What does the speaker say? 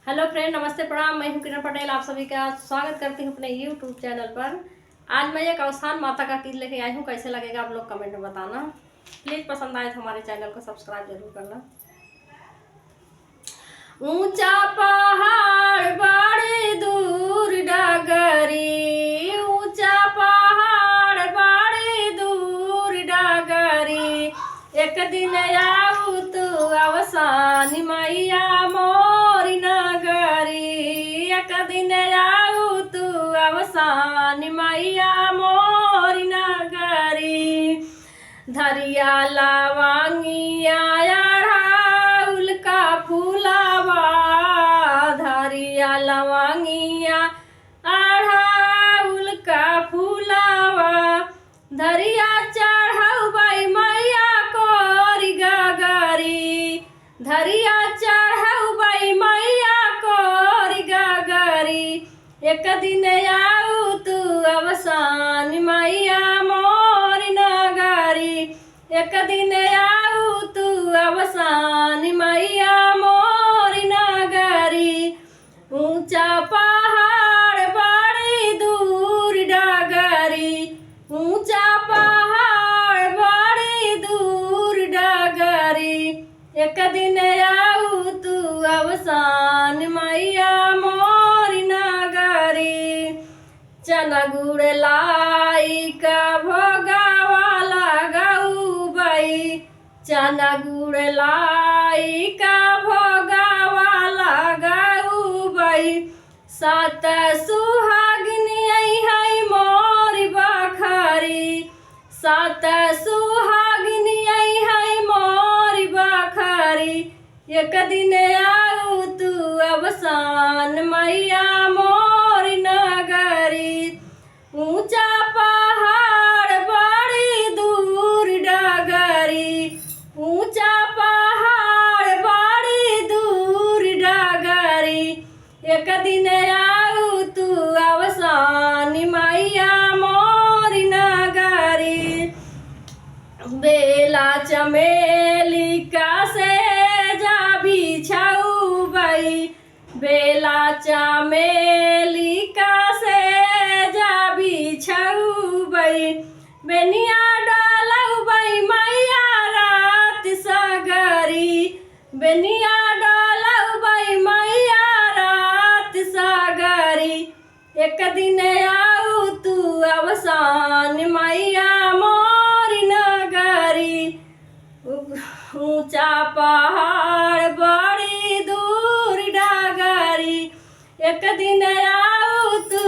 Hello friend, नमस्ते, प्रणाम। मैं हूं किरण पटेल, आप सभी का स्वागत करती हूं अपने यूट्यूब चैनल पर। आज मैं एक अवसान माता का गीत लेके आई हूं। कैसे लगेगा आप लोग कमेंट में बताना। प्लीज़ पसंद आए तो हमारे चैनल को सब्सक्राइब जरूर करना। ऊंचा पहाड़ बड़ी दूर डगरी, ऊंचा पहाड़ बड़ी दूर डगरी। एक दिन आऊ तू अवसानी मैया मोरी नगरी। एक दिन आऊ तू अवसानी मैया मोरी नगरी। धरिया लवंगिया अड़हुल का फूलवा, धरिया लवंगिया अड़हुल का फूलवा। धरिया चढ़ौबै मैया कोरी गगरी, धरिया चढ़ौबै मैया कोरी गगरी। एक दिन आऊ तू अवसानी मैया मोरी नगरी। एक दिन आऊ तू अवसानी मैया मोरी नगरी। ऊंचा पहाड़ बड़ी दूर डगरी, ऊंचा पहाड़ बड़ी दूर डगरी। एक दिन आऊ तू अवसानी मैया मोरी नगरी। चना गुड़ लाई का भोगावा लगाऊबै, चना गुड़ लाई का भोगावा लगाऊबै। सात सुहागिनी है मोरी बखरी, सात सुहागिनी है मोरी बखरी। एक दिन आऊ तू अवसान मैया मोरी नगरी। ऊंचा पहाड़ बड़ी दूर डगरी, ऊंचा पहाड़ बड़ी दूर डगरी। एक दिन आऊ तू अवसानी मैया मोरी नगरी। बेला चमेली का सेजा बिछौबै, बेला चमेली का सेजा बिछौबै। बेनिया डलौबै मैया रात सगरी, बेनिया डलौबै मैया रात सगरी। एक दिन आऊ तू अवसानी मैया मोरी नगरी। ऊंचा पहाड़ बड़ी दूर डगरी। एक दिन आऊ तू